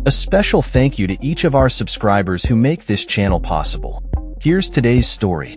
A special thank you to each of our subscribers who make this channel possible. Here's today's story.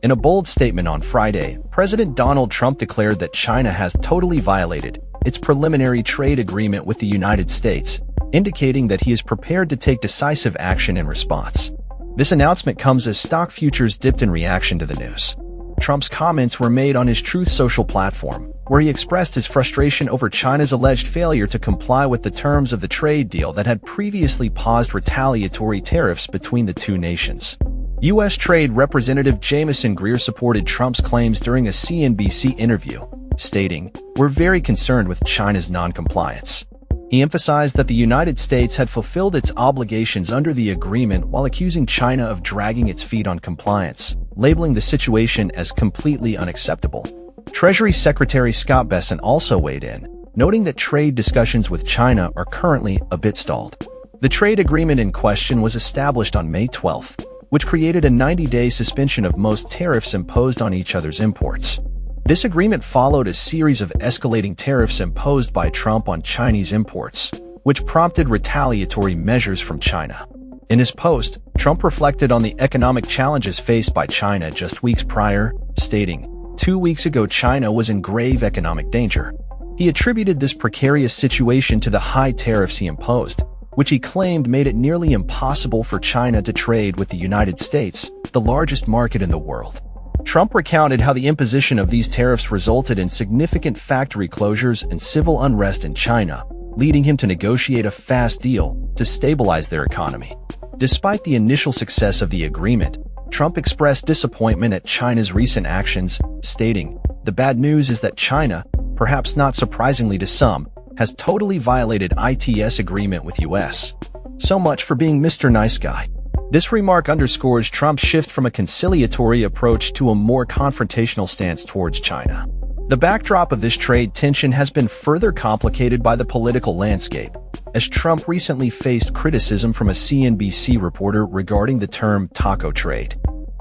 In a bold statement on Friday, President Donald Trump declared that China has totally violated its preliminary trade agreement with the United States, indicating that he is prepared to take decisive action in response. This announcement comes as stock futures dipped in reaction to the news. Trump's comments were made on his Truth Social platform, where he expressed his frustration over China's alleged failure to comply with the terms of the trade deal that had previously paused retaliatory tariffs between the two nations. U.S. Trade Representative Jamieson Greer supported Trump's claims during a CNBC interview, stating, "We're very concerned with China's non-compliance." He emphasized that the United States had fulfilled its obligations under the agreement while accusing China of dragging its feet on compliance, labeling the situation as completely unacceptable. Treasury Secretary Scott Bessent also weighed in, noting that trade discussions with China are currently a bit stalled. The trade agreement in question was established on May 12, which created a 90-day suspension of most tariffs imposed on each other's imports. This agreement followed a series of escalating tariffs imposed by Trump on Chinese imports, which prompted retaliatory measures from China. In his post, Trump reflected on the economic challenges faced by China just weeks prior, stating, "2 weeks ago China was in grave economic danger." He attributed this precarious situation to the high tariffs he imposed, which he claimed made it nearly impossible for China to trade with the United States, the largest market in the world. Trump recounted how the imposition of these tariffs resulted in significant factory closures and civil unrest in China, leading him to negotiate a fast deal to stabilize their economy. Despite the initial success of the agreement, Trump expressed disappointment at China's recent actions, stating, "The bad news is that China, perhaps not surprisingly to some, has totally violated ITS agreement with US. So much for being Mr. Nice Guy." This remark underscores Trump's shift from a conciliatory approach to a more confrontational stance towards China. The backdrop of this trade tension has been further complicated by the political landscape, as Trump recently faced criticism from a CNBC reporter regarding the term taco trade,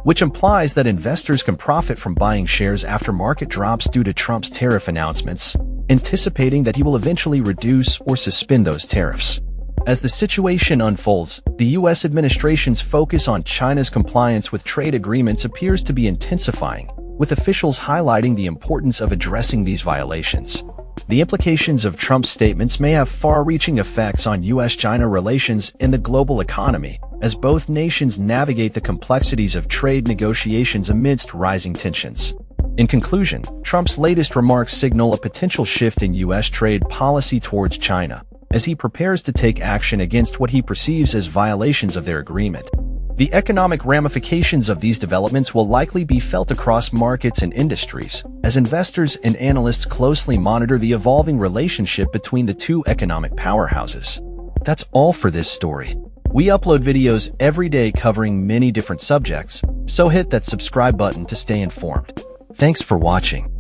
which implies that investors can profit from buying shares after market drops due to Trump's tariff announcements, anticipating that he will eventually reduce or suspend those tariffs. As the situation unfolds, the U.S. administration's focus on China's compliance with trade agreements appears to be intensifying, with officials highlighting the importance of addressing these violations. The implications of Trump's statements may have far-reaching effects on U.S.-China relations and the global economy, as both nations navigate the complexities of trade negotiations amidst rising tensions. In conclusion, Trump's latest remarks signal a potential shift in U.S. trade policy towards China, as he prepares to take action against what he perceives as violations of their agreement. The economic ramifications of these developments will likely be felt across markets and industries, as investors and analysts closely monitor the evolving relationship between the two economic powerhouses. That's all for this story. We upload videos every day covering many different subjects, so hit that subscribe button to stay informed. Thanks for watching.